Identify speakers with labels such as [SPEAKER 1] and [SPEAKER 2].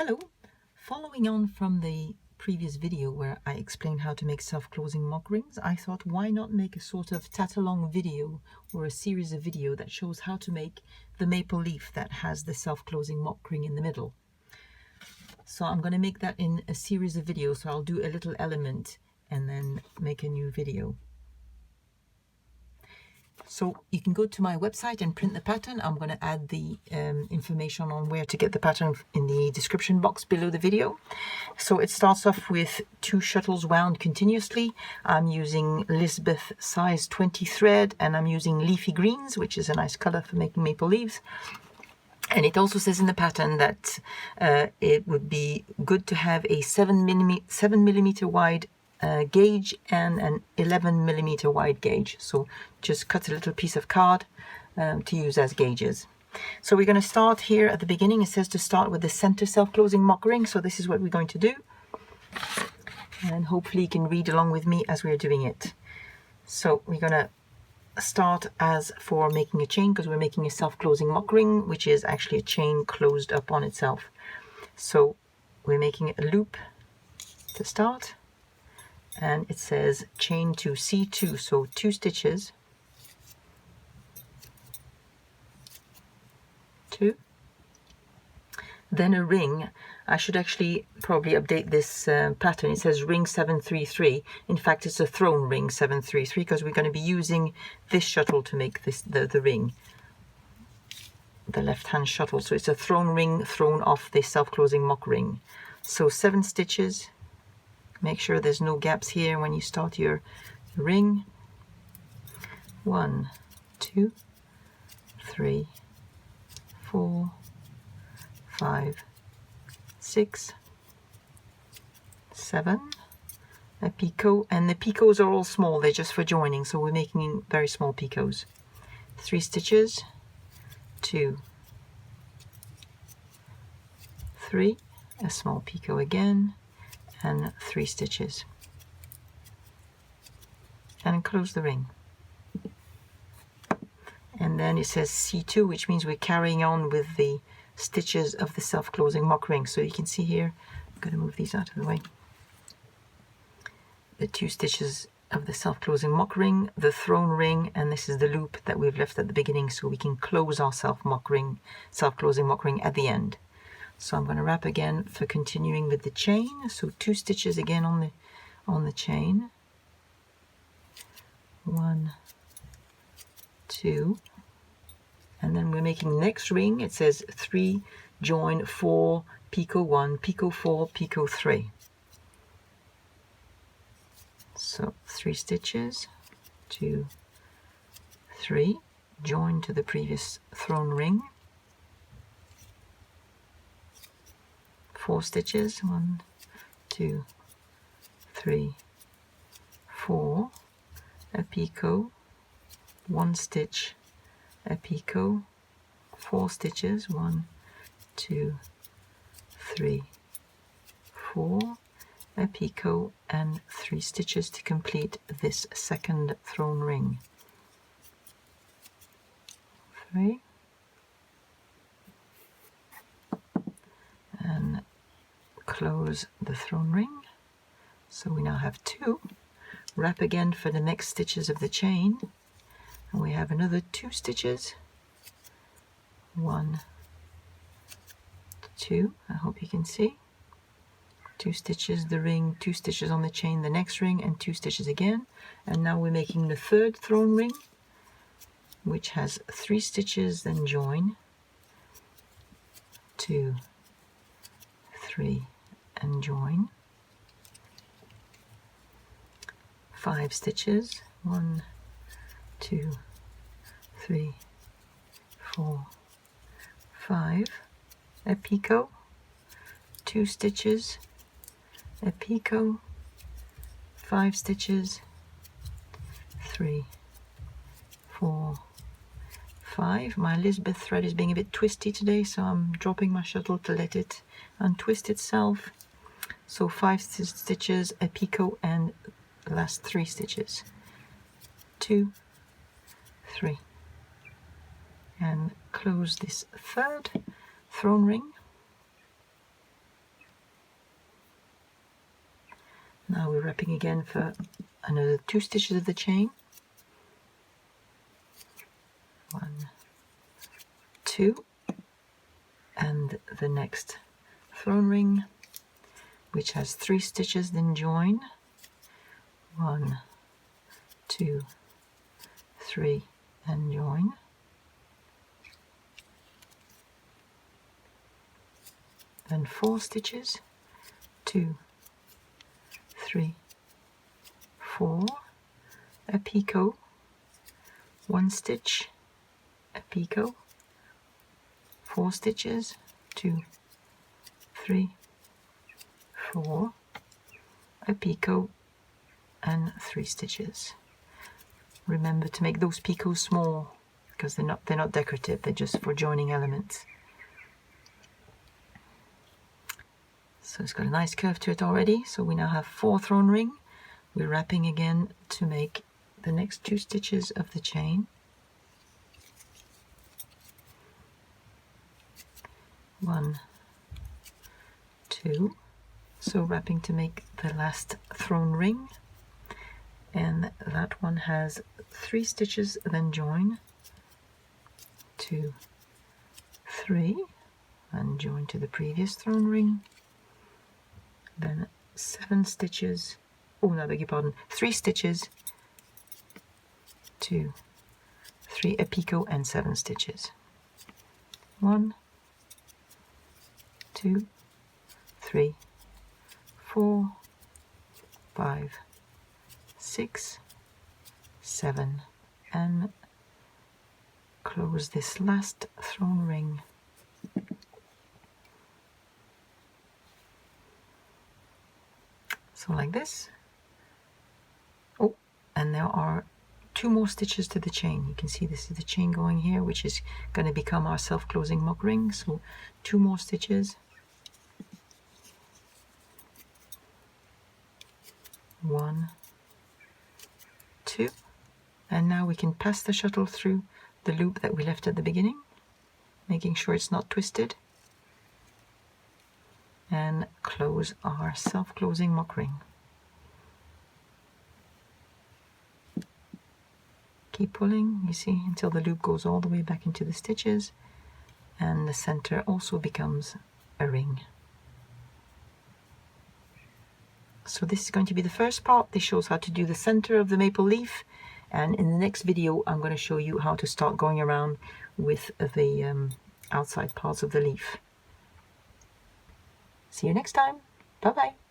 [SPEAKER 1] Hello! Following on from the previous video where I explained how to make self-closing mock rings, I thought why not make a sort of tat-along video or a series of video that shows how to make the maple leaf that has the self-closing mock ring in the middle. So I'm going to make that in a series of videos, so I'll do a little element and then make a new video. So you can go to my website and print the pattern. I'm going to add the information on where to get the pattern in the description box below the video. So it starts off with 2 shuttles wound continuously. I'm using Lisbeth size 20 thread, and I'm using leafy greens, which is a nice color for making maple leaves. And it also says in the pattern that it would be good to have a 7 millimeter wide gauge and an 11 millimeter wide gauge. So just cut a little piece of card to use as gauges. So we're going to start here at the beginning. It says to start with the center self-closing mock ring. So this is what we're going to do. And hopefully you can read along with me as we're doing it. So we're going to start as for making a chain, because we're making a self-closing mock ring, which is actually a chain closed up on itself. So we're making a loop to start. And it says chain to C2, so 2 stitches, 2, then a ring. I should actually probably update this pattern. It says ring 733. In fact, it's a thrown ring 733, because we're going to be using this shuttle to make this the ring, the left-hand shuttle. So it's a thrown ring thrown off the self-closing mock ring. So 7 stitches. Make sure there's no gaps here when you start your ring. 1, 2, 3, 4, 5, 6, 7. A picot, and the picots are all small. They're just for joining, so we're making very small picots. 3 stitches, 2, 3, a small picot again, and 3 stitches, and close the ring. And then it says C2, which means we're carrying on with the stitches of the self-closing mock ring. So you can see here, I'm going to move these out of the way, the 2 stitches of the self-closing mock ring, the thrown ring, and this is the loop that we've left at the beginning, so we can close our self-closing mock ring at the end. So I'm going to wrap again for continuing with the chain. So 2 stitches again on the chain. 1, 2, and then we're making the next ring. It says 3 join 4 picot 1 picot 4 picot 3. So 3 stitches, 2, 3, join to the previous thrown ring. 4 stitches, 1, 2, 3, 4, a picot, 1 stitch, a picot, 4 stitches, 1, 2, 3, 4, a picot, and 3 stitches to complete this second thrown ring. 3, and close the thrown ring. So we now have 2. Wrap again for the next stitches of the chain, and we have another 2 stitches. 1, 2, I hope you can see. 2 stitches, the ring, 2 stitches on the chain, the next ring, and 2 stitches again. And now we're making the third thrown ring, which has 3 stitches, then join, 2, 3, and join, 5 stitches, 1, 2, 3, 4, 5, a picot, 2 stitches, a picot, 5 stitches, 3, 4, 5. My Lisbeth thread is being a bit twisty today, so I'm dropping my shuttle to let it untwist itself. So 5 stitches, a picot, and the last 3 stitches. 2, 3, and close this third thrown ring. Now we're wrapping again for another 2 stitches of the chain. 1, 2, and the next thrown ring, which has 3 stitches, then join. 1, 2, 3, and join. Then 4 stitches, 2, 3, 4, a picot, 1 stitch, a picot, 4 stitches, 2, 3, 4, a picot, and 3 stitches. Remember to make those picots small because they're not decorative, they're just for joining elements. So it's got a nice curve to it already. So we now have 4 thrown ring. We're wrapping again to make the next 2 stitches of the chain. 1, 2. So wrapping to make the last thrown ring, and that one has 3 stitches, then join. 2, 3, and join to the previous thrown ring. Then 7 stitches, oh no, I beg your pardon, 3 stitches, 2, 3, a picot, and 7 stitches. 1, 2, 3, 4, 5, 6, 7, and close this last thrown ring. So like this. Oh, and there are 2 more stitches to the chain. You can see this is the chain going here, which is going to become our self-closing mock ring. So 2 more stitches. 1, 2, and now we can pass the shuttle through the loop that we left at the beginning, making sure it's not twisted, and close our self-closing mock ring. Keep pulling, you see, until the loop goes all the way back into the stitches, and the center also becomes a ring. So this is going to be the first part. This shows how to do the center of the maple leaf, and in the next video I'm going to show you how to start going around with the outside parts of the leaf. See you next time. Bye bye.